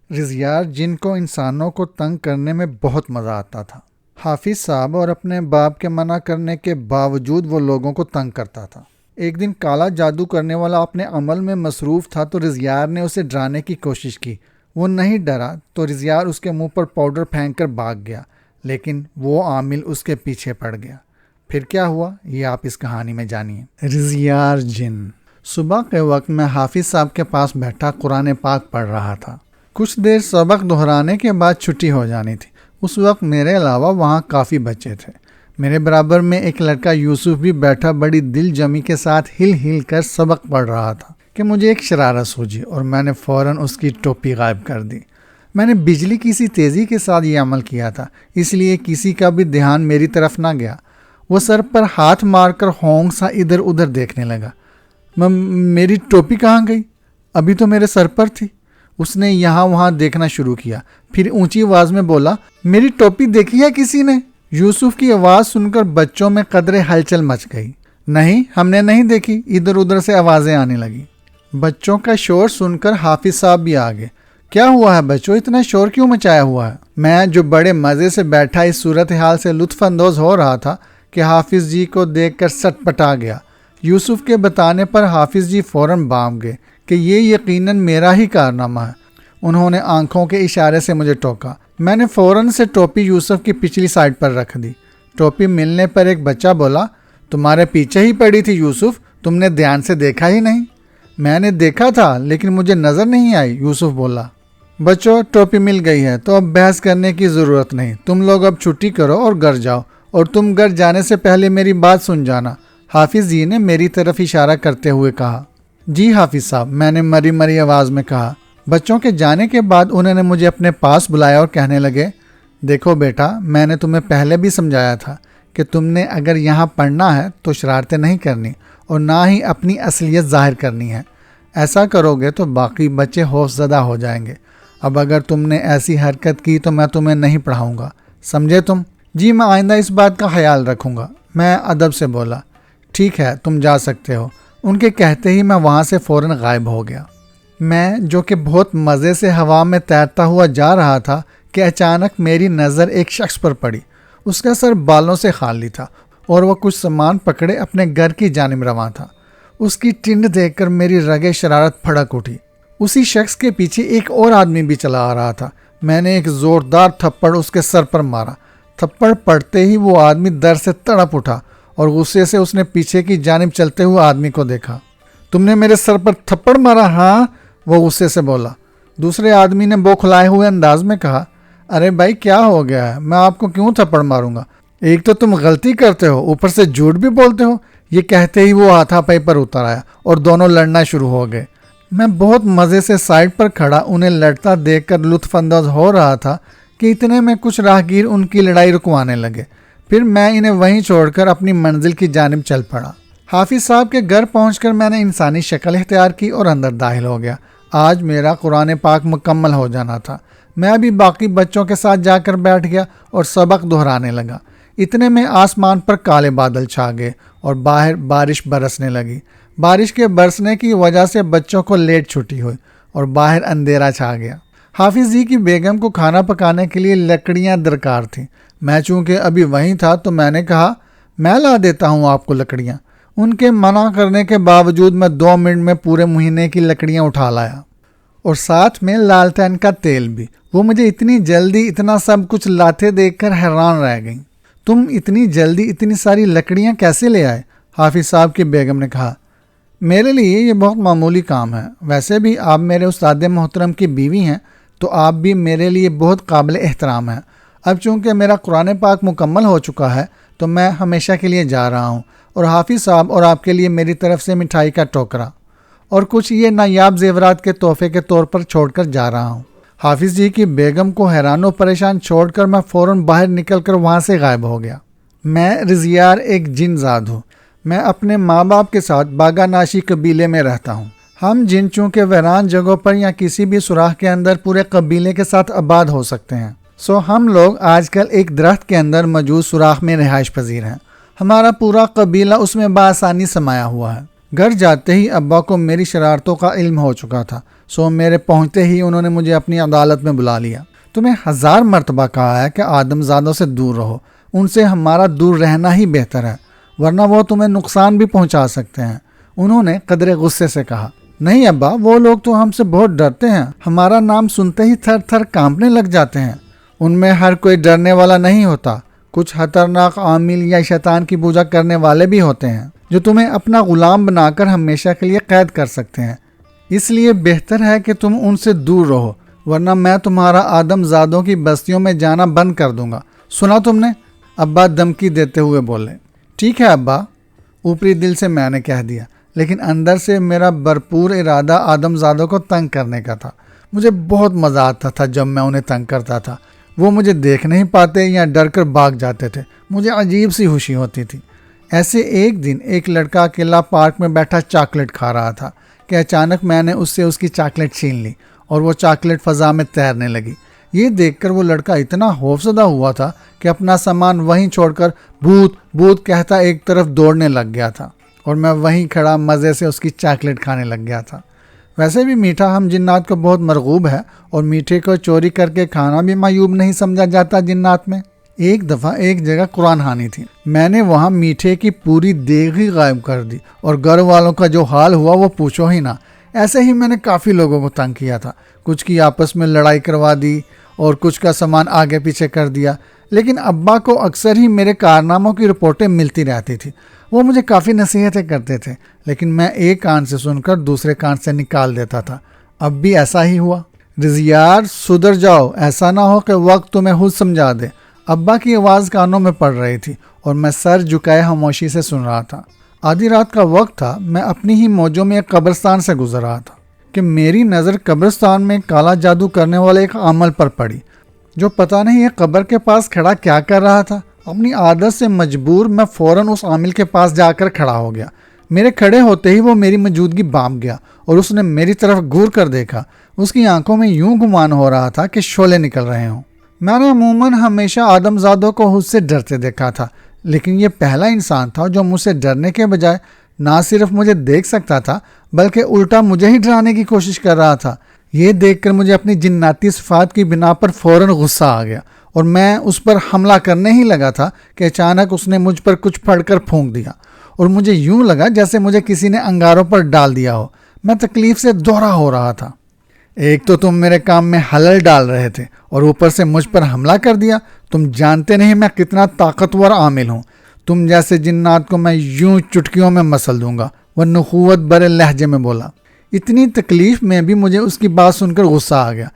رضیار جن کو انسانوں کو تنگ کرنے میں بہت مزہ آتا تھا۔ حافظ صاحب اور اپنے باپ کے منع کرنے کے باوجود وہ لوگوں کو تنگ کرتا تھا۔ ایک دن کالا جادو کرنے والا اپنے عمل میں مصروف تھا تو رضیار نے اسے ڈرانے کی کوشش کی۔ وہ نہیں ڈرا تو رضیار اس کے منہ پر پاؤڈر پھینک کر بھاگ گیا، لیکن وہ عامل اس کے پیچھے پڑ گیا۔ پھر کیا ہوا یہ آپ اس کہانی میں جانیے۔ رضیار جن۔ صبح کے وقت میں حافظ صاحب کے پاس بیٹھا قرآن پاک پڑھ رہا تھا۔ کچھ دیر سبق دہرانے کے بعد چھٹی ہو جانی تھی۔ اس وقت میرے علاوہ وہاں کافی بچے تھے۔ میرے برابر میں ایک لڑکا یوسف بھی بیٹھا بڑی دل جمی کے ساتھ ہل ہل کر سبق پڑھ رہا تھا کہ مجھے ایک شرارت سوچی اور میں نے فوراً اس کی ٹوپی غائب کر دی۔ میں نے بجلی کی سی تیزی کے ساتھ یہ عمل کیا تھا، اس لیے کسی کا بھی دھیان میری طرف نہ گیا۔ وہ سر پر ہاتھ مار کر ہونگ سا ادھر ادھر دیکھنے لگا۔ میری ٹوپی کہاں گئی؟ ابھی تو میرے سر پر تھی۔ اس نے یہاں وہاں دیکھنا شروع کیا، پھر اونچی آواز میں بولا، میری ٹوپی دیکھی ہے کسی نے؟ یوسف کی آواز سن کر بچوں میں قدرے ہلچل مچ گئی۔ نہیں، ہم نے نہیں دیکھی، ادھر ادھر سے آوازیں آنے لگی۔ بچوں کا شور سن کر حافظ صاحب بھی آ گئے۔ کیا ہوا ہے بچوں، اتنا شور کیوں مچایا ہوا ہے؟ میں جو بڑے مزے سے بیٹھا اس صورتحال سے لطف اندوز ہو رہا تھا کہ حافظ جی کو دیکھ کر سٹ پٹا گیا۔ یوسف کے بتانے پر حافظ جی فوراً بانپ گئے کہ یہ یقیناً میرا ہی کارنامہ ہے۔ انہوں نے آنکھوں کے اشارے سے مجھے ٹوکا۔ میں نے فوراً سے ٹوپی یوسف کی پچھلی سائڈ پر رکھ دی۔ ٹوپی ملنے پر ایک بچہ بولا، تمہارے پیچھے ہی پڑی تھی یوسف، تم نے دھیان سے دیکھا ہی نہیں؟ میں نے دیکھا تھا لیکن مجھے نظر نہیں آئی، یوسف بولا۔ بچوں، ٹوپی مل گئی ہے تو اب بحث کرنے کی ضرورت نہیں، تم لوگ اب چھٹی کرو اور گھر جاؤ، اور تم گھر جانے سے پہلے میری بات سن جانا، حافظ جی نے میری طرف اشارہ کرتے ہوئے کہا۔ جی حافظ صاحب، میں نے مری مری آواز میں کہا۔ بچوں کے جانے کے بعد انہوں نے مجھے اپنے پاس بلایا اور کہنے لگے، دیکھو بیٹا، میں نے تمہیں پہلے بھی سمجھایا تھا کہ تم نے اگر یہاں پڑھنا ہے تو شرارتیں نہیں کرنی اور نہ ہی اپنی اصلیت ظاہر کرنی ہے۔ ایسا کرو گے تو باقی بچے خوف زدہ ہو جائیں گے۔ اب اگر تم نے ایسی حرکت کی تو میں تمہیں نہیں پڑھاؤں گا، سمجھے تم؟ جی میں آئندہ اس بات کا خیال رکھوں گا، میں ادب سے بولا۔ ٹھیک ہے، تم جا سکتے ہو۔ ان کے کہتے ہی میں وہاں سے فوراً غائب ہو گیا۔ میں جو کہ بہت مزے سے ہوا میں تیرتا ہوا جا رہا تھا کہ اچانک میری نظر ایک شخص پر پڑی۔ اس کا سر بالوں سے خالی تھا اور وہ کچھ سامان پکڑے اپنے گھر کی جانب رواں تھا۔ اس کی ٹنڈ دیکھ کر میری رگے شرارت پھڑک اٹھی۔ اسی شخص کے پیچھے ایک اور آدمی بھی چلا آ رہا تھا۔ میں نے ایک زوردار تھپڑ اس کے سر پر مارا۔ تھپڑ پڑتے ہی وہ آدمی در سے تڑپ اٹھا اور غصے سے اس نے پیچھے کی جانب چلتے ہوئے آدمی کو دیکھا۔ تم نے میرے سر پر تھپڑ مارا؟ ہاں، وہ غصے سے بولا۔ دوسرے آدمی نے بوکھلائے ہوئے انداز میں کہا، ارے بھائی کیا ہو گیا ہے، میں آپ کو کیوں تھپڑ ماروں گا؟ ایک تو تم غلطی کرتے ہو، اوپر سے جھوٹ بھی بولتے ہو۔ یہ کہتے ہی وہ ہاتھا پائی پر اتر آیا اور دونوں لڑنا شروع ہو گئے۔ میں بہت مزے سے سائڈ پر کھڑا انہیں لڑتا دیکھ کر لطف اندوز ہو رہا تھا کہ اتنے میں کچھ راہگیر ان کی لڑائی رکوانے لگے۔ پھر میں انہیں وہیں چھوڑ کر اپنی منزل کی جانب چل پڑا۔ حافظ صاحب کے گھر پہنچ کر میں نے انسانی شکل اختیار کی اور اندر داخل ہو گیا۔ آج میرا قرآن پاک مکمل ہو جانا تھا۔ میں ابھی باقی بچوں کے ساتھ جا کر بیٹھ گیا اور سبق دہرانے لگا۔ اتنے میں آسمان پر کالے بادل چھا گئے اور باہر بارش برسنے لگی۔ بارش کے برسنے کی وجہ سے بچوں کو لیٹ چھٹی ہوئی اور باہر اندھیرا چھا گیا۔ حافظ جی کی بیگم کو کھانا پکانے کے لیے لکڑیاں درکار تھیں۔ میں چونکہ ابھی وہیں تھا تو میں نے کہا، میں لا دیتا ہوں آپ کو لکڑیاں۔ ان کے منع کرنے کے باوجود میں 2 منٹ میں پورے مہینے کی لکڑیاں اٹھا لایا اور ساتھ میں لالٹین کا تیل بھی۔ وہ مجھے اتنی جلدی اتنا سب کچھ لاتے دیکھ کر حیران رہ گئیں۔ تم اتنی جلدی اتنی ساری لکڑیاں کیسے لے آئے؟ حافظ صاحب کی بیگم نے کہا، میرے لیے یہ بہت معمولی کام ہے، ویسے بھی آپ میرے استاد محترم کی بیوی ہیں تو آپ بھی میرے لیے بہت قابل احترام ہیں۔ اب چونکہ میرا قرآن پاک مکمل ہو چکا ہے تو میں ہمیشہ کے لیے جا رہا ہوں، اور حافظ صاحب اور آپ کے لیے میری طرف سے مٹھائی کا ٹوکرا اور کچھ یہ نایاب زیورات کے تحفے کے طور پر چھوڑ کر جا رہا ہوں۔ حافظ جی کی بیگم کو حیران و پریشان چھوڑ کر میں فوراً باہر نکل کر وہاں سے غائب ہو گیا۔ میں رضیار ایک جن زاد ہوں۔ میں اپنے ماں باپ کے ساتھ باگا ناشی قبیلے میں رہتا ہوں۔ ہم جن چونکہ ویران جگہوں پر یا کسی بھی سوراخ کے اندر پورے قبیلے کے ساتھ آباد ہو سکتے ہیں، ہم لوگ آج کل ایک درخت کے اندر موجود سوراخ میں رہائش پذیر ہیں۔ ہمارا پورا قبیلہ اس میں بآسانی سمایا ہوا ہے۔ گھر جاتے ہی ابا کو میری شرارتوں کا علم ہو چکا تھا، سو میرے پہنچتے ہی انہوں نے مجھے اپنی عدالت میں بلا لیا۔ تمہیں 1000 مرتبہ کہا ہے کہ آدم زادوں سے دور رہو، ان سے ہمارا دور رہنا ہی بہتر ہے، ورنہ وہ تمہیں نقصان بھی پہنچا سکتے ہیں۔ انہوں نے قدرے غصے سے کہا، نہیں ابا، وہ لوگ تو ہم سے بہت ڈرتے ہیں، ہمارا نام سنتے ہی تھر تھر کانپنے لگ جاتے ہیں۔ ان میں ہر کوئی ڈرنے والا نہیں ہوتا، کچھ خطرناک عامل یا شیطان کی پوجا کرنے والے بھی ہوتے ہیں جو تمہیں اپنا غلام بنا کر ہمیشہ کے لیے قید کر سکتے ہیں، اس لیے بہتر ہے کہ تم ان سے دور رہو، ورنہ میں تمہارا آدم زادوں کی بستیوں میں جانا بند کر دوں گا۔ سنا تم نے؟ ابا دھمکی دیتے ہوئے بولے۔ ٹھیک ہے ابا، اوپری دل سے میں نے کہہ دیا، لیکن اندر سے میرا بھرپور ارادہ آدم زادوں کو تنگ کرنے کا تھا۔ مجھے بہت مزہ آتا تھا جب میں انہیں تنگ کرتا تھا، وہ مجھے دیکھ نہیں پاتے یا ڈر کر بھاگ جاتے تھے، مجھے عجیب سی خوشی ہوتی تھی۔ ایسے ایک دن ایک لڑکا اکیلا پارک میں بیٹھا چاکلیٹ کھا رہا تھا کہ اچانک میں نے اس سے اس کی چاکلیٹ چھین لی اور وہ چاکلیٹ فضا میں تیرنے لگی۔ یہ دیکھ کر وہ لڑکا اتنا خوفزدہ ہوا تھا کہ اپنا سامان وہیں چھوڑ کر بھوت بھوت کہتا ایک طرف دوڑنے لگ گیا تھا، اور میں وہیں کھڑا مزے سے اس کی چاکلیٹ کھانے لگ گیا تھا۔ ویسے بھی میٹھا ہم جنات کو بہت مرغوب ہے، اور میٹھے کو چوری کر کے کھانا بھی معیوب نہیں سمجھا جاتا جنات میں۔ ایک دفعہ ایک جگہ قرآن خوانی تھی، میں نے وہاں میٹھے کی پوری دیگ ہی غائب کر دی، اور گھر والوں کا جو حال ہوا وہ پوچھو ہی نہ۔ ایسے ہی میں نے کافی لوگوں کو تنگ کیا تھا، کچھ کی آپس میں لڑائی کروا دی اور کچھ کا سامان آگے پیچھے کر دیا، لیکن ابا کو اکثر ہی میرے کارناموں کی رپورٹیں ملتی رہتی تھی۔ وہ مجھے کافی نصیحتیں کرتے تھے، لیکن میں ایک کان سے سن کر دوسرے کان سے نکال دیتا تھا۔ اب بھی ایسا ہی ہوا۔ رضیار سدھر جاؤ، ایسا نہ ہو کہ وقت تمہیں خود سمجھا دے۔ ابا کی آواز کانوں میں پڑ رہی تھی اور میں سر جھکائے خاموشی سے سن رہا تھا۔ آدھی رات کا وقت تھا، میں اپنی ہی موجوں میں ایک قبرستان سے گزر رہا تھا کہ میری نظر قبرستان میں کالا جادو کرنے والے ایک عامل پر پڑی جو پتہ نہیں ایک قبر کے پاس کھڑا کیا کر رہا تھا۔ اپنی عادت سے مجبور میں فوراً اس عامل کے پاس جا کر کھڑا ہو گیا۔ میرے کھڑے ہوتے ہی وہ میری موجودگی بانپ گیا اور اس نے میری طرف گور کر دیکھا۔ اس کی آنکھوں میں یوں گمان ہو رہا تھا کہ شعلے نکل رہے ہوں۔ میں نے عموماً ہمیشہ آدم زادوں کو خود سے ڈرتے دیکھا تھا، لیکن یہ پہلا انسان تھا جو مجھ سے ڈرنے کے بجائے نہ صرف مجھے دیکھ سکتا تھا بلکہ الٹا مجھے ہی ڈرانے کی کوشش کر رہا تھا۔ یہ دیکھ کر مجھے اپنی جناتی صفات کی بنا پر فوراً غصہ آ گیا اور میں اس پر حملہ کرنے ہی لگا تھا کہ اچانک اس نے مجھ پر کچھ پھڑ کر پھونک دیا اور مجھے یوں لگا جیسے مجھے کسی نے انگاروں پر ڈال دیا ہو۔ میں تکلیف سے دوہرا ہو رہا تھا۔ ایک تو تم میرے کام میں حلل ڈال رہے تھے اور اوپر سے مجھ پر حملہ کر دیا۔ تم جانتے نہیں میں کتنا طاقتور عامل ہوں، تم جیسے جنات کو میں یوں چٹکیوں میں مسل دوں گا۔ وہ نخوت برے لہجے میں بولا۔ اتنی تکلیف میں بھی مجھے اس کی بات سن کر غصہ آ گیا۔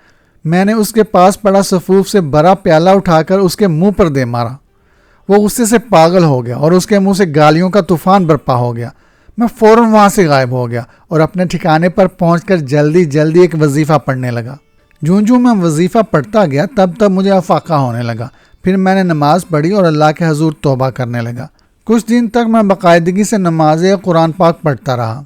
میں نے اس کے پاس پڑا سفوف سے بڑا پیالہ اٹھا کر اس کے منہ پر دے مارا۔ وہ غصے سے پاگل ہو گیا اور اس کے منہ سے گالیوں کا طوفان برپا ہو گیا۔ میں فوراً وہاں سے غائب ہو گیا اور اپنے ٹھکانے پر پہنچ کر جلدی جلدی ایک وظیفہ پڑھنے لگا۔ جوں میں وظیفہ پڑھتا گیا تب مجھے افاقہ ہونے لگا۔ پھر میں نے نماز پڑھی اور اللہ کے حضور توبہ کرنے لگا۔ کچھ دن تک میں باقاعدگی سے نمازیں قرآن پاک پڑھتا رہا۔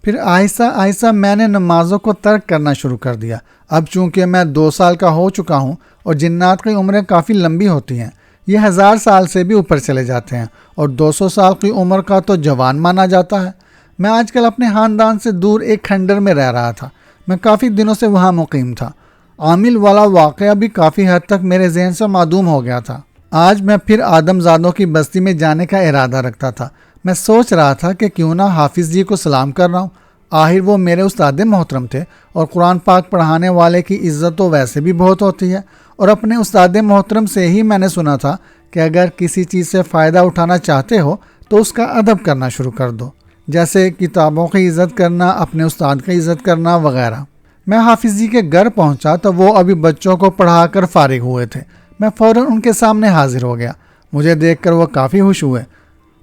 پھر آہستہ آہستہ میں نے نمازوں کو ترک کرنا شروع کر دیا۔ اب چونکہ میں 2 سال کا ہو چکا ہوں اور جنات کی عمریں کافی لمبی ہوتی ہیں، یہ 1000 سال سے بھی اوپر چلے جاتے ہیں اور 200 سال کی عمر کا تو جوان مانا جاتا ہے۔ میں آج کل اپنے خاندان سے دور ایک کھنڈر میں رہ رہا تھا۔ میں کافی دنوں سے وہاں مقیم تھا۔ عامل والا واقعہ بھی کافی حد تک میرے ذہن سے معدوم ہو گیا تھا۔ آج میں پھر آدم زادوں کی بستی میں جانے کا ارادہ رکھتا تھا۔ میں سوچ رہا تھا کہ کیوں نہ حافظ جی کو سلام کر رہا ہوں۔ آخر وہ میرے استاد محترم تھے اور قرآن پاک پڑھانے والے کی عزت تو ویسے بھی بہت ہوتی ہے، اور اپنے استاد محترم سے ہی میں نے سنا تھا کہ اگر کسی چیز سے فائدہ اٹھانا چاہتے ہو تو اس کا ادب کرنا شروع کر دو، جیسے کتابوں کی عزت کرنا، اپنے استاد کی عزت کرنا وغیرہ۔ میں حافظ جی کے گھر پہنچا تو وہ ابھی بچوں کو پڑھا کر فارغ ہوئے تھے۔ میں فوراً ان کے سامنے حاضر ہو گیا۔ مجھے دیکھ کر وہ کافی خوش ہوئے۔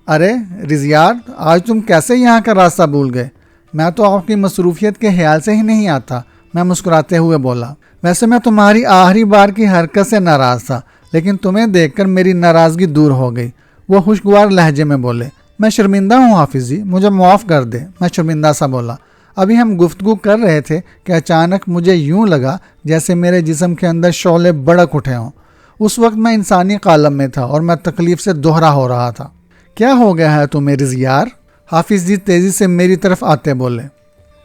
ارے رضیار، آج تم کیسے یہاں کا راستہ بھول گئے؟ میں تو آپ کی مصروفیت کے خیال سے ہی نہیں آتا، میں مسکراتے ہوئے بولا۔ ویسے میں تمہاری آخری بار کی حرکت سے ناراض تھا، لیکن تمہیں دیکھ کر میری ناراضگی دور ہو گئی۔ وہ خوشگوار لہجے میں بولے۔ میں شرمندہ ہوں حافظ جی، مجھے معاف کر دے، میں شرمندہ سا بولا۔ ابھی ہم گفتگو کر رہے تھے کہ اچانک مجھے یوں لگا جیسے میرے جسم کے اندر شعلے بڑک اٹھے ہوں۔ اس وقت میں انسانی عالم میں تھا اور میں تکلیف سے دوہرا ہو رہا تھا۔ کیا ہو گیا ہے تمہیں رضیار؟ حافظ جی تیزی سے میری طرف آتے بولے۔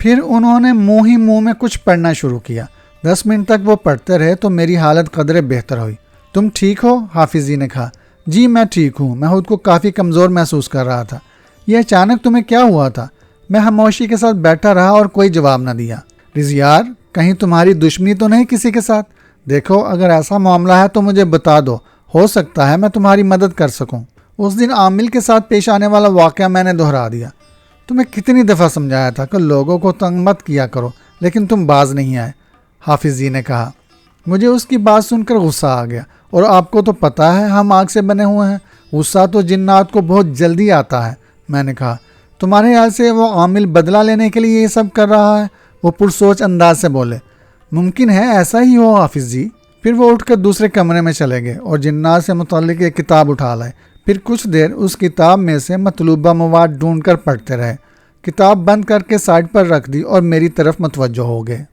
پھر انہوں نے منہ ہی منہ میں کچھ پڑھنا شروع کیا۔ 10 منٹ تک وہ پڑھتے رہے تو میری حالت قدرے بہتر ہوئی۔ تم ٹھیک ہو؟ حافظ جی نے کہا۔ جی میں ٹھیک ہوں، میں خود کو کافی کمزور محسوس کر رہا تھا۔ یہ اچانک تمہیں کیا ہوا تھا؟ میں خاموشی کے ساتھ بیٹھا رہا اور کوئی جواب نہ دیا۔ رضیار، کہیں تمہاری دشمنی تو نہیں کسی کے ساتھ؟ دیکھو اگر ایسا معاملہ ہے تو مجھے بتا دو، ہو سکتا ہے میں تمہاری مدد کر سکوں۔ اس دن عامل کے ساتھ پیش آنے والا واقعہ میں نے دہرا دیا۔ تمہیں کتنی دفعہ سمجھایا تھا کہ لوگوں کو تنگ مت کیا کرو، لیکن تم باز نہیں آئے، حافظ جی نے کہا۔ مجھے اس کی بات سن کر غصہ آ گیا، اور آپ کو تو پتہ ہے ہم آگ سے بنے ہوئے ہیں، غصہ تو جنات کو بہت جلدی آتا ہے۔ میں نے کہا، تمہارے خیال سے وہ عامل بدلہ لینے کے لیے یہ سب کر رہا ہے؟ وہ پرسوچ انداز سے بولے۔ ممکن ہے ایسا ہی ہو حافظ جی۔ پھر وہ اٹھ کر دوسرے کمرے میں چلے گئے اور جنات سے متعلق ایک کتاب اٹھا لائے۔ پھر کچھ دیر اس کتاب میں سے مطلوبہ مواد ڈھونڈ کر پڑھتے رہے۔ کتاب بند کر کے سائڈ پر رکھ دی اور میری طرف متوجہ ہو گئے۔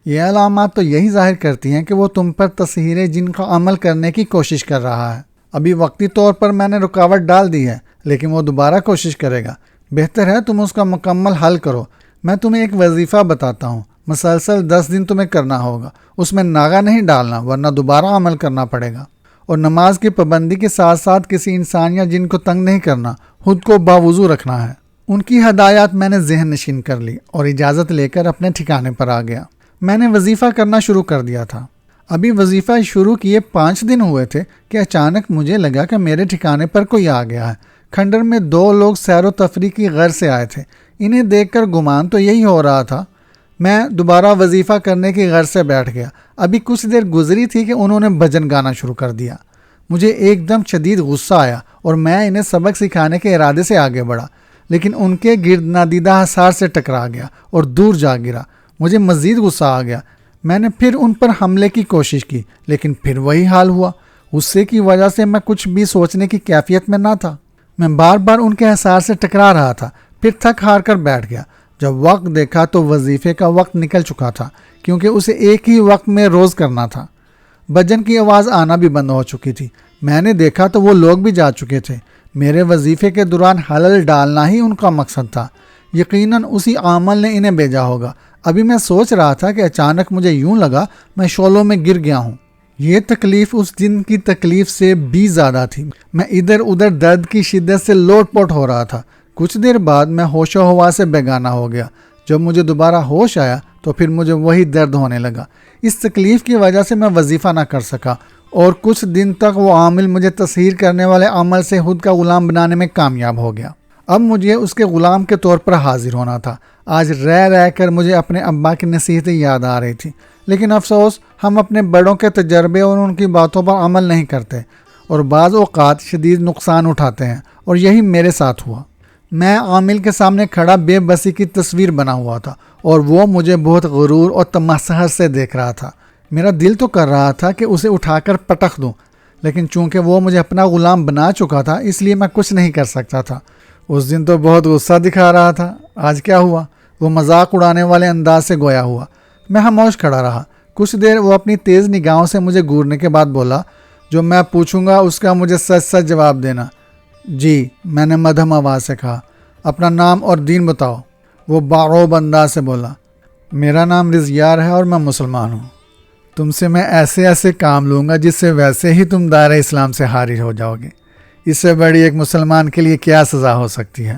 یہ علامات تو یہی ظاہر کرتی ہیں کہ وہ تم پر تسخیر جن کا عمل کرنے کی کوشش کر رہا ہے۔ ابھی وقتی طور پر میں نے رکاوٹ ڈال دی ہے، لیکن وہ دوبارہ کوشش کرے گا۔ بہتر ہے تم اس کا مکمل حل کرو۔ میں تمہیں ایک وظیفہ بتاتا ہوں، مسلسل 10 دن تمہیں کرنا ہوگا۔ اس میں ناغہ نہیں ڈالنا ورنہ دوبارہ عمل کرنا پڑے گا۔ اور نماز کی پابندی کے ساتھ ساتھ کسی انسان یا جن کو تنگ نہیں کرنا، خود کو باوضو رکھنا ہے۔ ان کی ہدایات میں نے ذہن نشین کر لی اور اجازت لے کر اپنے ٹھکانے پر آ گیا۔ میں نے وظیفہ کرنا شروع کر دیا تھا۔ ابھی وظیفہ شروع کیے 5 دن ہوئے تھے کہ اچانک مجھے لگا کہ میرے ٹھکانے پر کوئی آ گیا ہے۔ کھنڈر میں 2 لوگ سیر و تفریح کی غرض سے آئے تھے۔ انہیں دیکھ کر گمان تو یہی ہو رہا تھا۔ میں دوبارہ وظیفہ کرنے کی غرض سے بیٹھ گیا۔ ابھی کچھ دیر گزری تھی کہ انہوں نے بھجن گانا شروع کر دیا۔ مجھے ایک دم شدید غصہ آیا اور میں انہیں سبق سکھانے کے ارادے سے آگے بڑھا، لیکن ان کے گرد نادیدہ حصار سے ٹکرا گیا اور دور جا گرا۔ مجھے مزید غصہ آ گیا۔ میں نے پھر ان پر حملے کی کوشش کی، لیکن پھر وہی حال ہوا۔ غصے کی وجہ سے میں کچھ بھی سوچنے کی کیفیت میں نہ تھا۔ میں بار بار ان کے حصار سے ٹکرا رہا تھا، پھر تھک ہار کر بیٹھ گیا۔ جب وقت دیکھا تو وظیفے کا وقت نکل چکا تھا، کیونکہ اسے ایک ہی وقت میں روز کرنا تھا۔ بھجن کی آواز آنا بھی بند ہو چکی تھی۔ میں نے دیکھا تو وہ لوگ بھی جا چکے تھے۔ میرے وظیفے کے دوران حلل ڈالنا ہی ان کا مقصد تھا۔ یقیناً اسی عامل نے انہیں بھیجا ہوگا۔ ابھی میں سوچ رہا تھا کہ اچانک مجھے یوں لگا میں شعلوں میں گر گیا ہوں۔ یہ تکلیف اس دن کی تکلیف سے بھی زیادہ تھی۔ میں ادھر ادھر درد کی شدت سے لوٹ پوٹ ہو رہا تھا۔ کچھ دیر بعد میں ہوش و حواس سے بیگانہ ہو گیا۔ جب مجھے دوبارہ ہوش آیا تو پھر مجھے وہی درد ہونے لگا۔ اس تکلیف کی وجہ سے میں وظیفہ نہ کر سکا اور کچھ دن تک وہ عامل مجھے تسخیر کرنے والے عمل سے خود کا غلام بنانے میں کامیاب ہو گیا۔ اب مجھے اس کے غلام کے طور پر حاضر ہونا تھا۔ آج رہ رہ کر مجھے اپنے ابا کی نصیحتیں یاد آ رہی تھیں، لیکن افسوس ہم اپنے بڑوں کے تجربے اور ان کی باتوں پر عمل نہیں کرتے اور بعض اوقات شدید نقصان اٹھاتے ہیں، اور یہی میرے ساتھ ہوا۔ میں عامل کے سامنے کھڑا بے بسی کی تصویر بنا ہوا تھا اور وہ مجھے بہت غرور اور تمسخر سے دیکھ رہا تھا۔ میرا دل تو کر رہا تھا کہ اسے اٹھا کر پٹخ دوں، لیکن چونکہ وہ مجھے اپنا غلام بنا چکا تھا اس لیے میں کچھ نہیں کر سکتا تھا۔ اس دن تو بہت غصہ دکھا رہا تھا، آج کیا ہوا؟ وہ مذاق اڑانے والے انداز سے گویا ہوا۔ میں خاموش کھڑا رہا۔ کچھ دیر وہ اپنی تیز نگاہوں سے مجھے گھورنے کے بعد بولا، جو میں پوچھوں گا اس کا مجھے سچ سچ جواب دینا۔ جی، میں نے مدھم آواز سے کہا۔ اپنا نام اور دین بتاؤ۔ وہ باروب انداز سے بولا، میرا نام رضیار ہے اور میں مسلمان ہوں۔ تم سے میں ایسے ایسے کام لوں گا جس سے ویسے ہی تم دائرہ اسلام سے خارج ہو جاؤ گے۔ اس سے بڑی ایک مسلمان کے لیے کیا سزا ہو سکتی ہے؟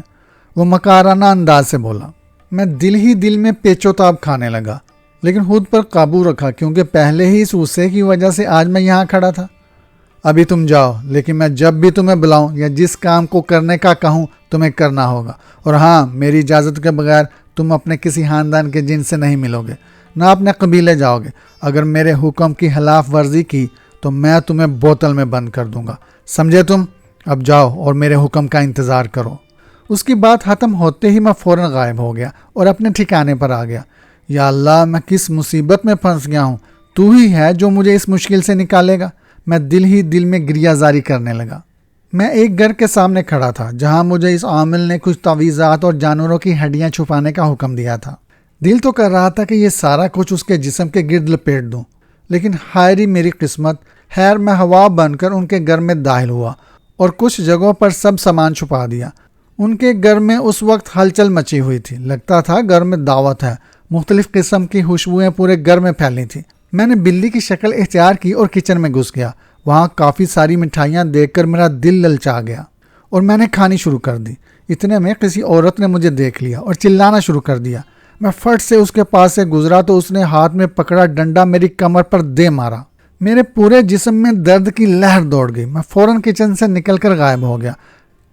وہ مکارانہ انداز سے بولا۔ میں دل ہی دل میں پیچ و تاب کھانے لگا، لیکن خود پر قابو رکھا کیونکہ پہلے ہی اس غصے کی وجہ سے آج میں یہاں کھڑا تھا۔ ابھی تم جاؤ، لیکن میں جب بھی تمہیں بلاؤں یا جس کام کو کرنے کا کہوں تمہیں کرنا ہوگا، اور ہاں، میری اجازت کے بغیر تم اپنے کسی خاندان کے جن سے نہیں ملو گے، نہ اپنے قبیلے جاؤ گے۔ اگر میرے حکم کی خلاف ورزی کی تو میں تمہیں بوتل میں بند کر دوں گا، سمجھے تم؟ اب جاؤ اور میرے حکم کا انتظار کرو۔ اس کی بات ختم ہوتے ہی میں فوراً غائب ہو گیا اور اپنے ٹھکانے پر آ گیا۔ یا اللہ، میں کس مصیبت میں پھنس گیا ہوں، تو ہی ہے جو مجھے اس مشکل سے نکالے گا۔ میں دل ہی دل میں گریہ زاری کرنے لگا۔ میں ایک گھر کے سامنے کھڑا تھا جہاں مجھے اس عامل نے کچھ تعویذات اور جانوروں کی ہڈیاں چھپانے کا حکم دیا تھا۔ دل تو کر رہا تھا کہ یہ سارا کچھ اس کے جسم کے گرد لپیٹ دوں، لیکن ہائری میری قسمت، میں ہوا بن کر ان کے گھر میں داخل ہوا اور کچھ جگہوں پر سب سامان چھپا دیا۔ ان کے گھر میں اس وقت ہلچل مچی ہوئی تھی، لگتا تھا گھر میں دعوت ہے، مختلف قسم کی خوشبوئیں پورے گھر میں پھیلی تھیں۔ میں نے بلی کی شکل اختیار کی اور کچن میں گھس گیا۔ وہاں کافی ساری مٹھائیاں دیکھ کر میرا دل للچا گیا اور میں نے کھانی شروع کر دی۔ اتنے میں کسی عورت نے مجھے دیکھ لیا اور چلانا شروع کر دیا۔ میں فٹ سے اس کے پاس سے گزرا تو اس نے ہاتھ میں پکڑا ڈنڈا میری کمر پر دے مارا۔ میرے پورے جسم میں درد کی لہر دوڑ گئی۔ میں فوراً کچن سے نکل کر غائب ہو گیا۔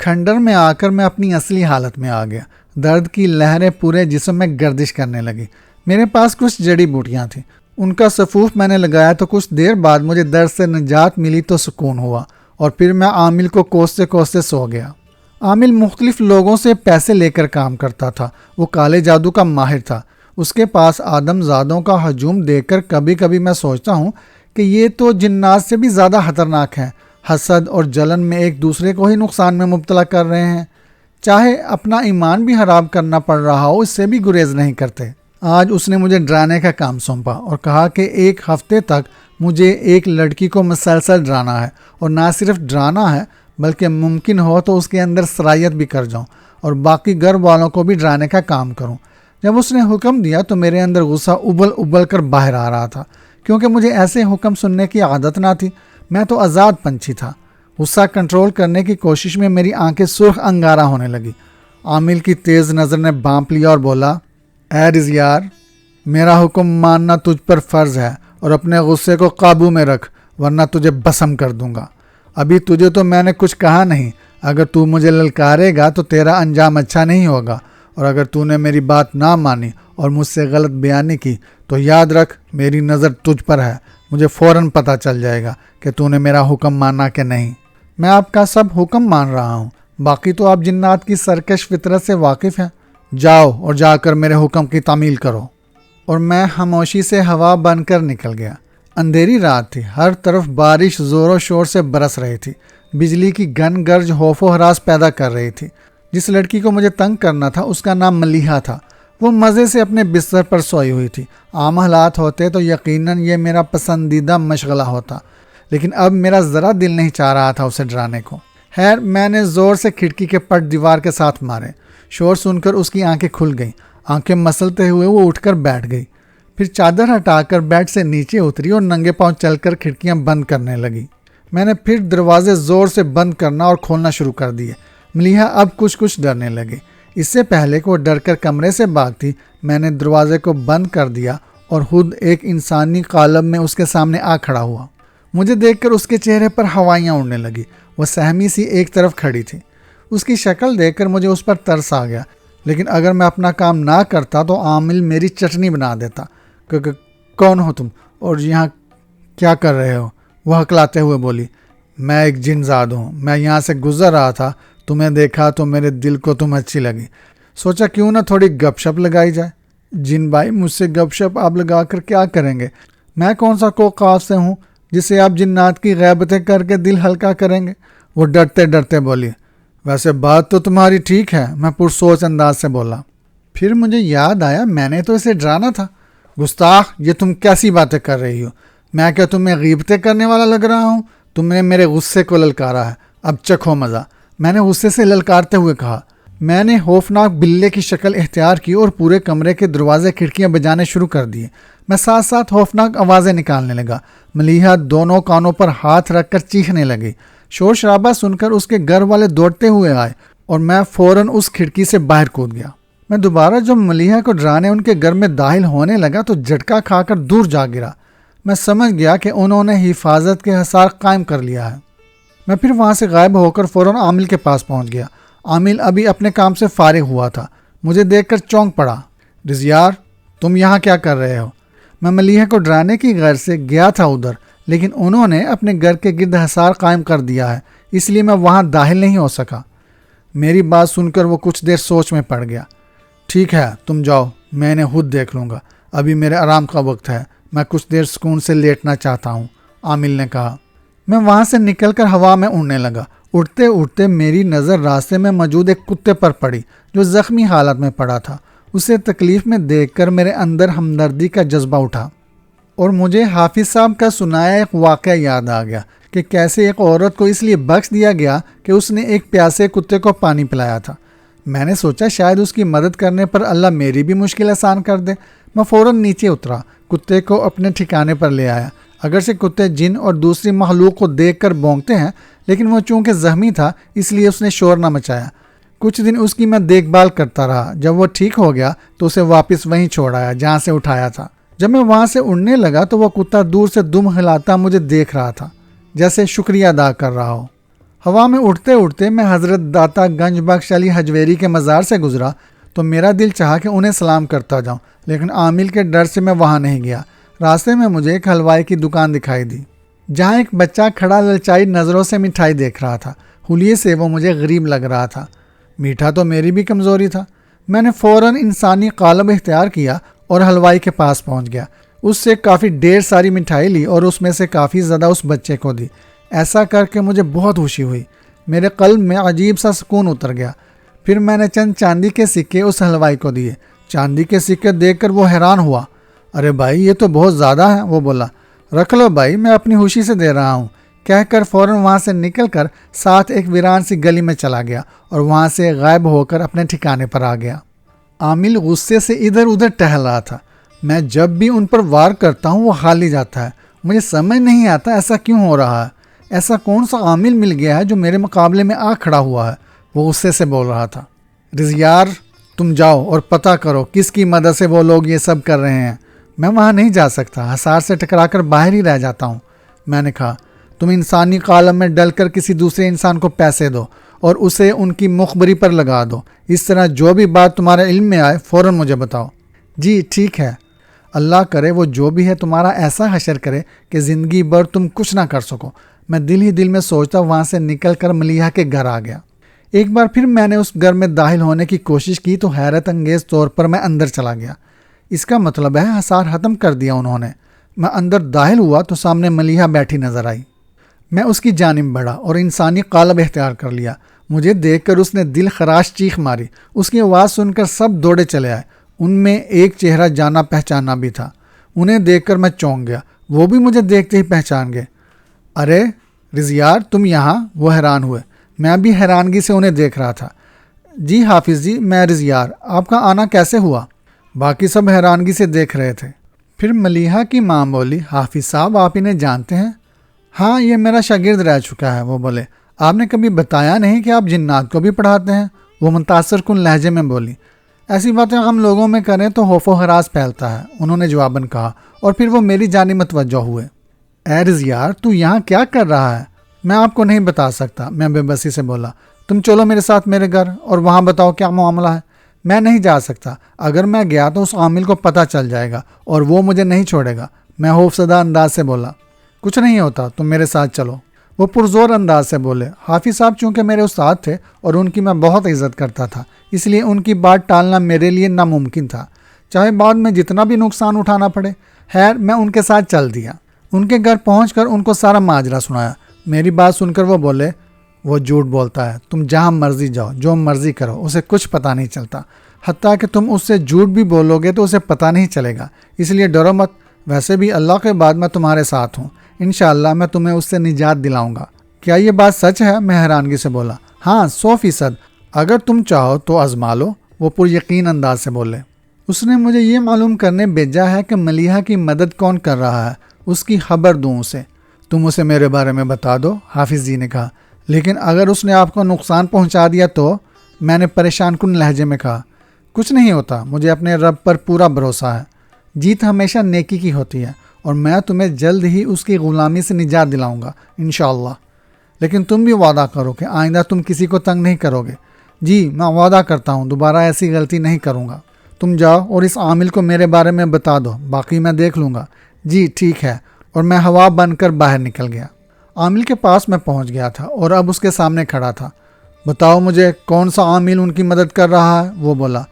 کھنڈر میں آ کر میں اپنی اصلی حالت میں آ گیا۔ درد کی لہریں پورے جسم میں گردش کرنے لگی۔ میرے پاس کچھ جڑی بوٹیاں تھیں، ان کا سفوف میں نے لگایا تو کچھ دیر بعد مجھے درد سے نجات ملی تو سکون ہوا، اور پھر میں عامل کو کوستے کوستے سو گیا۔ عامل مختلف لوگوں سے پیسے لے کر کام کرتا تھا۔ وہ کالے جادو کا ماہر تھا۔ اس کے پاس آدم زادوں کا ہجوم دیکھ کر کبھی کبھی میں سوچتا ہوں کہ یہ تو جنات سے بھی زیادہ خطرناک ہیں۔ حسد اور جلن میں ایک دوسرے کو ہی نقصان میں مبتلا کر رہے ہیں۔ چاہے اپنا ایمان بھی خراب کرنا پڑ رہا ہو، اس سے بھی گریز نہیں کرتے۔ آج اس نے مجھے ڈرانے کا کام سونپا اور کہا کہ ایک ہفتے تک مجھے ایک لڑکی کو مسلسل ڈرانا ہے، اور نہ صرف ڈرانا ہے بلکہ ممکن ہو تو اس کے اندر صلاحیت بھی کر جاؤں اور باقی گھر والوں کو بھی ڈرانے کا کام کروں۔ جب اس نے حکم دیا تو میرے اندر غصہ ابل ابل کر باہر آ رہا تھا، کیونکہ مجھے ایسے حکم سننے کی عادت نہ تھی۔ میں تو آزاد پنچھی تھا۔ غصہ کنٹرول کرنے کی کوشش میں میری آنکھیں سرخ انگارہ ہونے لگی۔ عامل کی تیز نظر نے بانپ لیا اور بولا، اے رضیار، میرا حکم ماننا تجھ پر فرض ہے، اور اپنے غصے کو قابو میں رکھ ورنہ تجھے بسم کر دوں گا۔ ابھی تجھے تو میں نے کچھ کہا نہیں۔ اگر تو مجھے للکارے گا تو تیرا انجام اچھا نہیں ہوگا، اور اگر تو نے میری بات نہ مانی اور مجھ سے غلط بیانی کی تو یاد رکھ میری نظر تجھ پر ہے۔ مجھے فوراً پتہ چل جائے گا کہ تو نے میرا حکم مانا کہ نہیں۔ میں آپ کا سب حکم مان رہا ہوں، باقی تو آپ جنات کی سرکش فطرت سے واقف ہیں۔ جاؤ اور جا کر میرے حکم کی تعمیل کرو۔ اور میں خاموشی سے ہوا بن کر نکل گیا۔ اندھیری رات تھی، ہر طرف بارش زور و شور سے برس رہی تھی۔ بجلی کی گن گرج خوف و ہراس پیدا کر رہی تھی۔ جس لڑکی کو مجھے تنگ کرنا تھا اس کا نام ملیحہ تھا۔ وہ مزے سے اپنے بستر پر سوئی ہوئی تھی۔ عام حالات ہوتے تو یقیناً یہ میرا پسندیدہ مشغلہ ہوتا، لیکن اب میرا ذرا دل نہیں چاہ رہا تھا اسے ڈرانے کو۔ خیر، میں نے زور سے کھڑکی کے پٹ دیوار کے ساتھ مارے۔ شور سن کر اس کی آنکھیں کھل گئیں۔ آنکھیں مسلتے ہوئے وہ اٹھ کر بیٹھ گئی، پھر چادر ہٹا کر بیڈ سے نیچے اتری اور ننگے پاؤں چل کر کھڑکیاں بند کرنے لگی۔ میں نے پھر دروازے زور سے بند کرنا اور کھولنا شروع کر دیے۔ ملیحہ اب کچھ ڈرنے لگے۔ اس سے پہلے کہ وہ ڈر کر کمرے سے بھاگتی، میں نے دروازے کو بند کر دیا اور خود ایک انسانی قالب میں اس کے سامنے آ کھڑا ہوا۔ مجھے دیکھ کر اس کے چہرے پر ہوائیاں اڑنے لگی۔ وہ سہمی سی ایک طرف کھڑی تھی۔ اس کی شکل دیکھ کر مجھے اس پر ترس آ گیا، لیکن اگر میں اپنا کام نہ کرتا تو عامل میری چٹنی بنا دیتا۔ کون ہو تم اور یہاں کیا کر رہے ہو؟ وہ ہکلاتے ہوئے بولی۔ میں ایک جن زاد ہوں، میں یہاں سے گزر رہا تھا، تمہیں دیکھا تو میرے دل کو تم اچھی لگی، سوچا کیوں نہ تھوڑی گپ شپ لگائی جائے۔ جن بھائی، مجھ سے گپ شپ آپ لگا کر کیا کریں گے؟ میں کون سا کوقاف سے ہوں جسے آپ جنات کی غیبتیں کر کے دل ہلکا کریں گے؟ وہ ڈرتے ڈرتے بولی۔ ویسے بات تو تمہاری ٹھیک ہے، میں پرسوچ انداز سے بولا۔ پھر مجھے یاد آیا میں نے تو اسے ڈرانا تھا۔ گستاخ، یہ تم کیسی باتیں کر رہی ہو؟ میں کیا تمہیں غیبتیں کرنے والا لگ رہا ہوں؟ تم نے میرے غصے کو للکارا ہے، اب چکھو مزہ، میں نے غصے سے للکارتے ہوئے کہا۔ میں نے خوفناک بلے کی شکل اختیار کی اور پورے کمرے کے دروازے کھڑکیاں بجانے شروع کر دیے۔ میں ساتھ ساتھ خوفناک آوازیں نکالنے لگا۔ ملیحہ دونوں کانوں پر ہاتھ رکھ کر چیخنے لگی۔ شور شرابہ سن کر اس کے گھر والے دوڑتے ہوئے آئے اور میں فوراً اس کھڑکی سے باہر کود گیا۔ میں دوبارہ جب ملیحہ کو ڈرانے ان کے گھر میں داخل ہونے لگا تو جھٹکا کھا کر دور جا گرا۔ میں سمجھ گیا کہ انہوں نے حفاظت کے حصار قائم کر لیا ہے۔ میں پھر وہاں سے غائب ہو کر فوراً عامل کے پاس پہنچ گیا۔ عامل ابھی اپنے کام سے فارغ ہوا تھا۔ مجھے دیکھ کر چونک پڑا۔ رضیار، تم یہاں کیا کر رہے ہو؟ میں ملیحہ کو ڈرانے کی غرض سے گیا تھا ادھر، لیکن انہوں نے اپنے گھر کے گرد حصار قائم کر دیا ہے، اس لیے میں وہاں داخل نہیں ہو سکا۔ میری بات سن کر وہ کچھ دیر سوچ میں پڑ گیا۔ ٹھیک ہے، تم جاؤ، میں انہیں خود دیکھ لوں گا، ابھی میرے آرام کا وقت ہے، میں کچھ دیر سکون سے لیٹنا چاہتا ہوں، عامل نے کہا۔ میں وہاں سے نکل کر ہوا میں اڑنے لگا۔ اڑتے اڑتے میری نظر راستے میں موجود ایک کتے پر پڑی جو زخمی حالت میں پڑا تھا۔ اسے تکلیف میں دیکھ کر میرے اندر ہمدردی کا جذبہ اٹھا اور مجھے حافظ صاحب کا سنایا ایک واقعہ یاد آ گیا کہ کیسے ایک عورت کو اس لیے بخش دیا گیا کہ اس نے ایک پیاسے کتے کو پانی پلایا تھا۔ میں نے سوچا شاید اس کی مدد کرنے پر اللہ میری بھی مشکل آسان کر دے۔ میں فوراً نیچے اترا، کتے کو اپنے ٹھکانے پر لے آیا۔ اگرچہ کتے جن اور دوسری مخلوق کو دیکھ کر بھونکتے ہیں، لیکن وہ چونکہ زخمی تھا اس لیے اس نے شور نہ مچایا۔ کچھ دن اس کی میں دیکھ بھال کرتا رہا۔ جب وہ ٹھیک ہو گیا تو اسے واپس وہیں چھوڑ آیا جہاں سے اٹھایا تھا۔ جب میں وہاں سے اڑنے لگا تو وہ کتا دور سے دم ہلاتا مجھے دیکھ رہا تھا، جیسے شکریہ ادا کر رہا ہو۔ ہوا میں اڑتے اڑتے میں حضرت داتا گنج بخش علی حجویری کے مزار سے گزرا تو میرا دل چاہا کہ انہیں سلام کرتا جاؤں، لیکن عامل کے ڈر سے میں وہاں نہیں گیا۔ راستے میں مجھے ایک حلوائی کی دکان دکھائی دی، جہاں ایک بچہ کھڑا للچائی نظروں سے مٹھائی دیکھ رہا تھا۔ حلیے سے وہ مجھے غریب لگ رہا تھا۔ میٹھا تو میری بھی کمزوری تھا۔ میں نے فوراً انسانی قالب اختیار کیا اور حلوائی کے پاس پہنچ گیا۔ اس سے کافی ڈھیر ساری مٹھائی لی اور اس میں سے کافی زیادہ اس بچے کو دی۔ ایسا کر کے مجھے بہت خوشی ہوئی، میرے قلب میں عجیب سا سکون اتر گیا۔ پھر میں نے چند چاندی کے سکے اس حلوائی کو دیے۔ چاندی کے سکے دیکھ کر وہ حیران ہوا۔ ارے بھائی یہ تو بہت زیادہ ہے، وہ بولا۔ رکھ لو بھائی، میں اپنی خوشی سے دے رہا ہوں، کہہ کر فوراً وہاں سے نکل کر ساتھ ایک ویران سی گلی میں چلا گیا اور وہاں سے غائب ہو کر اپنے ٹھکانے پر آ گیا۔ عامل غصے سے ادھر ادھر ٹہل رہا تھا۔ میں جب بھی ان پر وار کرتا ہوں وہ خالی جاتا ہے۔ مجھے سمجھ نہیں آتا ایسا کیوں ہو رہا ہے۔ ایسا کون سا عامل مل گیا ہے جو میرے مقابلے میں آ کھڑا ہوا ہے؟ وہ غصے سے بول رہا تھا۔ رضیار، تم جاؤ اور پتہ کرو کس کی مدد سے وہ لوگ یہ سب کر رہے ہیں۔ میں وہاں نہیں جا سکتا، حصار سے ٹکرا کر باہر ہی رہ جاتا ہوں۔ میں نے کہا، تم انسانی عالم میں ڈل کر کسی دوسرے انسان کو پیسے دو اور اسے ان کی مخبری پر لگا دو۔ اس طرح جو بھی بات تمہارے علم میں آئے فوراً مجھے بتاؤ۔ جی ٹھیک ہے، اللہ کرے وہ جو بھی ہے تمہارا ایسا حشر کرے کہ زندگی بھر تم کچھ نہ کر سکو۔ میں دل ہی دل میں سوچتا وہاں سے نکل کر ملیحہ کے گھر آ گیا۔ ایک بار پھر میں نے اس گھر میں داخل ہونے کی کوشش کی تو حیرت انگیز طور پر میں اندر چلا گیا۔ اس کا مطلب ہے حصار ختم کر دیا انہوں نے۔ میں اندر داخل ہوا تو سامنے ملیحہ بیٹھی نظر آئی۔ میں اس کی جانب بڑھا اور انسانی قالب اختیار کر لیا۔ مجھے دیکھ کر اس نے دل خراش چیخ ماری۔ اس کی آواز سن کر سب دوڑے چلے آئے۔ ان میں ایک چہرہ جانا پہچانا بھی تھا۔ انہیں دیکھ کر میں چونک گیا، وہ بھی مجھے دیکھتے ہی پہچان گئے۔ ارے رضیار، تم یہاں؟ وہ حیران ہوئے۔ میں بھی حیرانگی سے انہیں دیکھ رہا تھا۔ جی حافظ جی، میں رضیار، آپ کا آنا کیسے ہوا؟ باقی سب حیرانگی سے دیکھ رہے تھے۔ پھر ملیحہ کی ماں بولی، حافظ صاحب آپ انہیں جانتے ہیں؟ ہاں، یہ میرا شاگرد رہ چکا ہے۔ وہ بولے، آپ نے کبھی بتایا نہیں کہ آپ جنات کو بھی پڑھاتے ہیں؟ وہ متاثر کن لہجے میں بولی۔ ایسی باتیں ہم لوگوں میں کریں تو خوف و ہراس پھیلتا ہے، انہوں نے جواباً کہا، اور پھر وہ میری جانب متوجہ ہوئے۔ اے رضیار، تو یہاں کیا کر رہا ہے؟ میں آپ کو نہیں بتا سکتا، میں بے بسی سے بولا۔ تم چلو میرے ساتھ میرے گھر اور وہاں بتاؤ کیا معاملہ ہے۔ میں نہیں جا سکتا، اگر میں گیا تو اس عامل کو پتہ چل جائے گا اور وہ مجھے نہیں چھوڑے گا، میں خوفزدہ انداز سے بولا۔ کچھ نہیں ہوتا، تم میرے ساتھ چلو، وہ پرزور انداز سے بولے۔ حافظ صاحب چونکہ میرے استاد تھے اور ان کی میں بہت عزت کرتا تھا، اس لیے ان کی بات ٹالنا میرے لیے ناممکن تھا، چاہے بعد میں جتنا بھی نقصان اٹھانا پڑے۔ خیر، میں ان کے ساتھ چل دیا۔ ان کے گھر پہنچ کر ان کو سارا ماجرا سنایا۔ میری بات سن کر وہ بولے، وہ جھوٹ بولتا ہے، تم جہاں مرضی جاؤ، جو مرضی کرو، اسے کچھ پتہ نہیں چلتا، حتیٰ کہ تم اس سے جھوٹ بھی بولو گے تو اسے پتہ نہیں چلے گا، اس لیے ڈرو مت۔ ویسے بھی اللہ کے بعد میں تمہارے ساتھ ہوں، انشاءاللہ میں تمہیں اس سے نجات دلاؤں گا۔ کیا یہ بات سچ ہے؟ میں حیرانگی سے بولا۔ ہاں 100%، اگر تم چاہو تو آزما لو، وہ پر یقین انداز سے بولے۔ اس نے مجھے یہ معلوم کرنے بھیجا ہے کہ ملیحہ کی مدد کون کر رہا ہے، اس کی خبر دوں اسے۔ تم اسے میرے بارے میں بتا دو، حافظ جی نے کہا۔ لیکن اگر اس نے آپ کو نقصان پہنچا دیا تو؟ میں نے پریشان کن لہجے میں کہا۔ کچھ نہیں ہوتا، مجھے اپنے رب پر پورا بھروسہ ہے، جیت ہمیشہ نیکی کی ہوتی ہے، اور میں تمہیں جلد ہی اس کی غلامی سے نجات دلاؤں گا انشاءاللہ۔ لیکن تم بھی وعدہ کرو کہ آئندہ تم کسی کو تنگ نہیں کرو گے۔ جی میں وعدہ کرتا ہوں دوبارہ ایسی غلطی نہیں کروں گا۔ تم جاؤ اور اس عامل کو میرے بارے میں بتا دو، باقی میں دیکھ لوں گا۔ جی ٹھیک ہے، اور میں ہوا بن کر باہر نکل گیا۔ عامل کے پاس میں پہنچ گیا تھا اور اب اس کے سامنے کھڑا تھا۔ بتاؤ مجھے کون سا عامل ان کی مدد کر رہا ہے؟ وہ بولا۔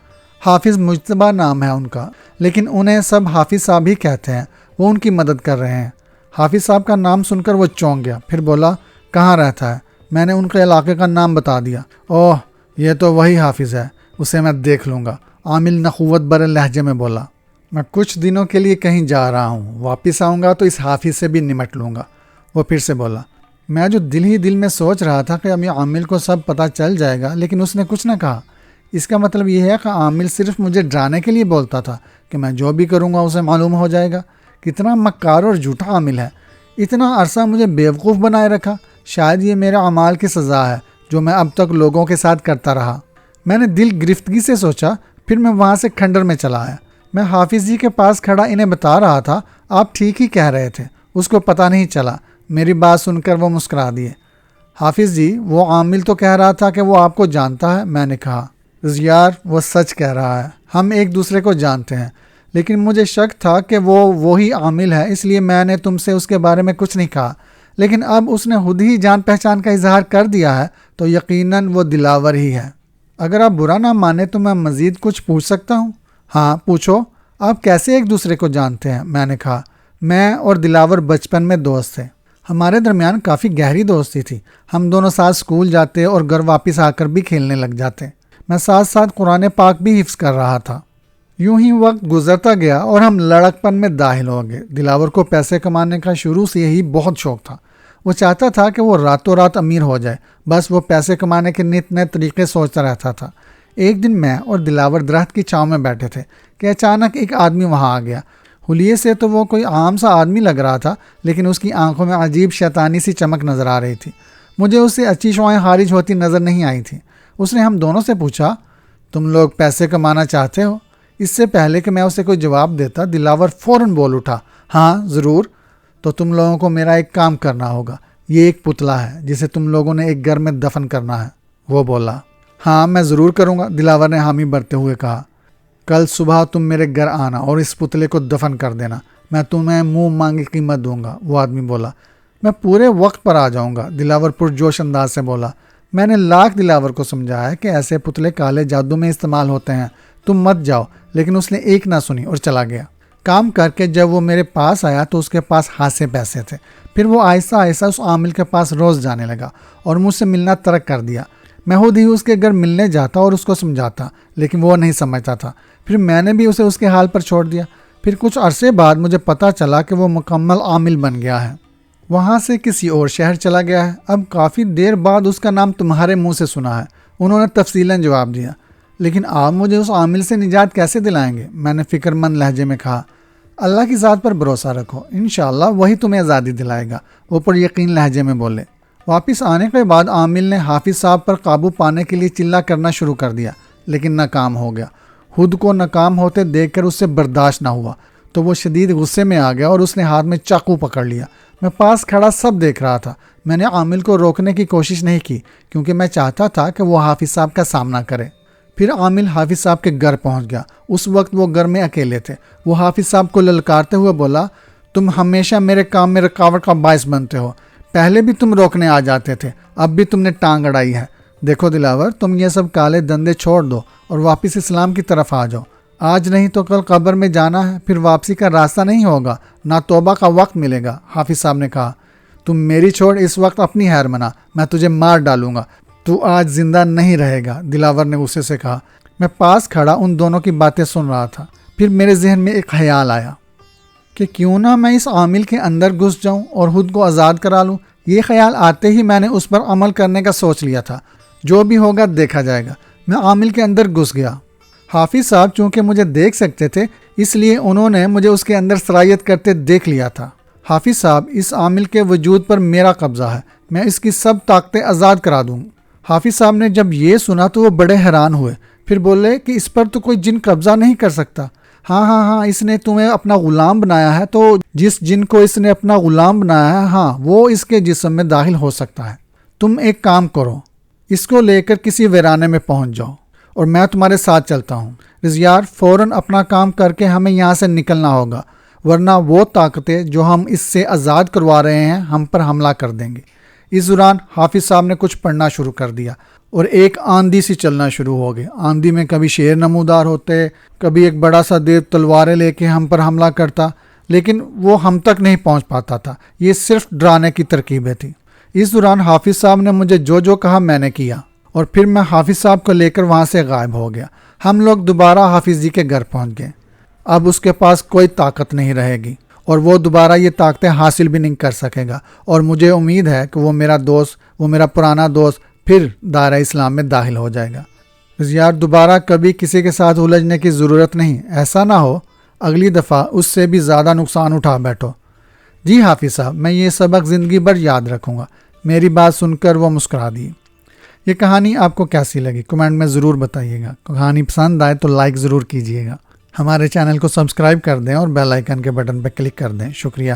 حافظ مجتبیٰ نام ہے ان کا، لیکن انہیں سب حافظ صاحب ہی کہتے ہیں، وہ ان کی مدد کر رہے ہیں۔ حافظ صاحب کا نام سن کر وہ چونک گیا، پھر بولا، کہاں رہتا ہے؟ میں نے ان کے علاقے کا نام بتا دیا۔ اوہ، یہ تو وہی حافظ ہے، اسے میں دیکھ لوں گا، عامل نخوت برے لہجے میں بولا۔ میں کچھ دنوں کے لیے کہیں جا رہا ہوں، واپس آؤں گا تو اس حافظ سے بھی نمٹ لوں گا۔ وہ پھر سے بولا۔ میں جو دل ہی دل میں سوچ رہا تھا کہ اب یہ عامل کو سب پتہ چل جائے گا، لیکن اس نے کچھ نہ کہا۔ اس کا مطلب یہ ہے کہ عامل صرف مجھے ڈرانے کے لیے بولتا تھا کہ میں جو بھی کروں گا اسے معلوم ہو جائے گا۔ کتنا مکار اور جھوٹا عامل ہے، اتنا عرصہ مجھے بیوقوف بنائے رکھا۔ شاید یہ میرے اعمال کی سزا ہے جو میں اب تک لوگوں کے ساتھ کرتا رہا۔ میں نے دل گرفتگی سے سوچا، پھر میں وہاں سے کھنڈر میں چلا آیا۔ میں حافظ جی کے پاس کھڑا انہیں بتا رہا تھا، آپ ٹھیک ہی کہہ رہے تھے، اس کو پتہ نہیں چلا۔ میری بات سن کر وہ مسکرا دیے۔ حافظ جی، وہ عامل تو کہہ رہا تھا کہ وہ آپ کو جانتا ہے۔ میں نے کہا، یار وہ سچ کہہ رہا ہے، ہم ایک دوسرے کو جانتے ہیں، لیکن مجھے شک تھا کہ وہ وہی عامل ہے، اس لیے میں نے تم سے اس کے بارے میں کچھ نہیں کہا۔ لیکن اب اس نے خود ہی جان پہچان کا اظہار کر دیا ہے تو یقیناً وہ دلاور ہی ہے۔ اگر آپ برا نہ مانے تو میں مزید کچھ پوچھ سکتا ہوں؟ ہاں پوچھو، آپ کیسے ایک دوسرے کو جانتے ہیں؟ میں نے کہا، میں اور دلاور بچپن میں دوست تھے، ہمارے درمیان کافی گہری دوستی تھی، ہم دونوں ساتھ اسکول جاتے اور گھر واپس آ کر بھی کھیلنے لگ جاتے، میں ساتھ ساتھ قرآن پاک بھی حفظ کر رہا تھا۔ یوں ہی وقت گزرتا گیا اور ہم لڑکپن میں داخل ہو گئے۔ دلاور کو پیسے کمانے کا شروع سے ہی بہت شوق تھا، وہ چاہتا تھا کہ وہ راتوں رات امیر ہو جائے، بس وہ پیسے کمانے کے نت نئے طریقے سوچتا رہتا تھا۔ ایک دن میں اور دلاور درخت کی چھاؤں میں بیٹھے تھے کہ اچانک ایک آدمی وہاں آ گیا۔ حلیے سے تو وہ کوئی عام سا آدمی لگ رہا تھا، لیکن اس کی آنکھوں میں عجیب شیطانی سی چمک نظر آ رہی تھی۔ مجھے اس سے اچھی شعائیں خارج ہوتی نظر نہیں آئی تھیں۔ اس نے ہم دونوں سے پوچھا، تم لوگ پیسے کمانا چاہتے ہو؟ اس سے پہلے کہ میں اسے کوئی جواب دیتا، دلاور فوراً بول اٹھا، ہاں ضرور، تو تم لوگوں کو میرا ایک کام کرنا ہوگا، یہ ایک پتلا ہے جسے تم لوگوں نے ایک گھر میں دفن کرنا ہے۔ وہ بولا، ہاں میں ضرور کروں گا، دلاور نے حامی بھرتے ہوئے کہا۔ کل صبح تم میرے گھر آنا اور اس پتلے کو دفن کر دینا، میں تمہیں منہ مانگی قیمت دوں گا۔ وہ آدمی بولا، میں پورے وقت پر آ جاؤں گا، دلاور پرجوش انداز سے بولا۔ میں نے لاکھ دلاور کو سمجھایا کہ ایسے پتلے کالے جادو میں استعمال ہوتے ہیں، تم مت جاؤ، لیکن اس نے ایک نہ سنی اور چلا گیا۔ کام کر کے جب وہ میرے پاس آیا تو اس کے پاس خاصے پیسے تھے۔ پھر وہ آہستہ آہستہ اس عامل کے پاس روز جانے لگا اور مجھ سے ملنا ترک کر دیا۔ میں خود ہی اس کے گھر ملنے جاتا اور اس کو سمجھاتا، لیکن وہ نہیں سمجھتا تھا۔ پھر میں نے بھی اسے اس کے حال پر چھوڑ دیا۔ پھر کچھ عرصے بعد مجھے پتہ چلا کہ وہ مکمل عامل بن گیا ہے، وہاں سے کسی اور شہر چلا گیا ہے۔ اب کافی دیر بعد اس کا نام تمہارے منہ سے سنا ہے۔ انہوں نے تفصیلاً جواب دیا، لیکن آپ مجھے اس عامل سے نجات کیسے دلائیں گے؟ میں نے فکر مند لہجے میں کہا، اللہ کی ذات پر بھروسہ رکھو، انشاءاللہ وہی تمہیں آزادی دلائے گا، وہ پر یقین لہجے میں بولے۔ واپس آنے کے بعد عامل نے حافظ صاحب پر قابو پانے کے لیے چلا کرنا شروع کر دیا، لیکن ناکام ہو گیا۔ خود کو ناکام ہوتے دیکھ کر اس سے برداشت نہ ہوا تو وہ شدید غصے میں آ گیا اور اس نے ہاتھ میں چاقو پکڑ لیا۔ میں پاس کھڑا سب دیکھ رہا تھا۔ میں نے عامل کو روکنے کی کوشش نہیں کی کیونکہ میں چاہتا تھا کہ وہ حافظ صاحب کا سامنا کرے۔ پھر عامل حافظ صاحب کے گھر پہنچ گیا۔ اس وقت وہ گھر میں اکیلے تھے۔ وہ حافظ صاحب کو للکارتے ہوئے بولا، تم ہمیشہ میرے کام میں رکاوٹ کا باعث بنتے ہو، پہلے بھی تم روکنے آ جاتے تھے، اب بھی تم نے ٹانگ اڑائی ہے۔ دیکھو دلاور، تم یہ سب کالے دندے چھوڑ دو اور واپس اسلام کی طرف آ جاؤ۔ آج نہیں تو کل قبر میں جانا ہے، پھر واپسی کا راستہ نہیں ہوگا، نہ توبہ کا وقت ملے گا۔ حافظ صاحب نے کہا، تم میری چھوڑ، اس وقت اپنی خیر منا، میں تجھے مار ڈالوں گا، تو آج زندہ نہیں رہے گا، دلاور نے غصے سے کہا۔ میں پاس کھڑا ان دونوں کی باتیں سن رہا تھا۔ پھر میرے ذہن میں ایک خیال آیا کہ کیوں نہ میں اس عامل کے اندر گھس جاؤں اور خود کو آزاد کرا لوں۔ یہ خیال آتے ہی میں نے اس پر عمل کرنے کا سوچ لیا تھا، جو بھی ہوگا دیکھا جائے گا۔ میں عامل کے اندر گھس گیا۔ حافظ صاحب چونکہ مجھے دیکھ سکتے تھے، اس لیے انہوں نے مجھے اس کے اندر سرایت کرتے دیکھ لیا تھا۔ حافظ صاحب، اس عامل کے وجود پر میرا قبضہ ہے، میں اس کی سب طاقتیں آزاد کرا دوں۔ حافظ صاحب نے جب یہ سنا تو وہ بڑے حیران ہوئے، پھر بولے کہ اس پر تو کوئی جن قبضہ نہیں کر سکتا۔ ہاں اس نے تمہیں اپنا غلام بنایا ہے، تو جس جن کو اس نے اپنا غلام بنایا ہے، ہاں وہ اس کے جسم میں داخل ہو سکتا ہے۔ تم ایک کام کرو، اس کو لے کر کسی ویرانے میں پہنچ جاؤ اور میں تمہارے ساتھ چلتا ہوں۔ رضیار، فوراً اپنا کام کر کے ہمیں یہاں سے نکلنا ہوگا، ورنہ وہ طاقتیں جو ہم اس سے آزاد کروا رہے ہیں ہم پر حملہ کر دیں گے۔ اس دوران حافظ صاحب نے کچھ پڑھنا شروع کر دیا اور ایک آندھی سی چلنا شروع ہو گئی۔ آندھی میں کبھی شیر نمودار ہوتے، کبھی ایک بڑا سا دیو تلواریں لے کے ہم پر حملہ کرتا، لیکن وہ ہم تک نہیں پہنچ پاتا تھا۔ یہ صرف ڈرانے کی ترکیبیں تھیں۔ اس دوران حافظ صاحب نے مجھے جو کہا میں نے کیا، اور پھر میں حافظ صاحب کو لے کر وہاں سے غائب ہو گیا۔ ہم لوگ دوبارہ حافظ جی کے گھر پہنچ گئے۔ اب اس کے پاس کوئی طاقت نہیں رہے گی اور وہ دوبارہ یہ طاقتیں حاصل بھی نہیں کر سکے گا، اور مجھے امید ہے کہ وہ میرا پرانا دوست پھر دائرہ اسلام میں داخل ہو جائے گا۔ بس یار دوبارہ کبھی کسی کے ساتھ الجھنے کی ضرورت نہیں، ایسا نہ ہو اگلی دفعہ اس سے بھی زیادہ نقصان اٹھا بیٹھو۔ جی حافظ صاحب، میں یہ سبق زندگی بھر یاد رکھوں گا۔ میری بات سن کر وہ مسکرا دی۔ یہ کہانی آپ کو کیسی لگی کمنٹ میں ضرور بتائیے گا۔ کہانی پسند آئے تو لائک ضرور کیجیے گا۔ ہمارے چینل کو سبسکرائب کر دیں اور بیل آئیکن کے بٹن پر کلک کر دیں۔ شکریہ۔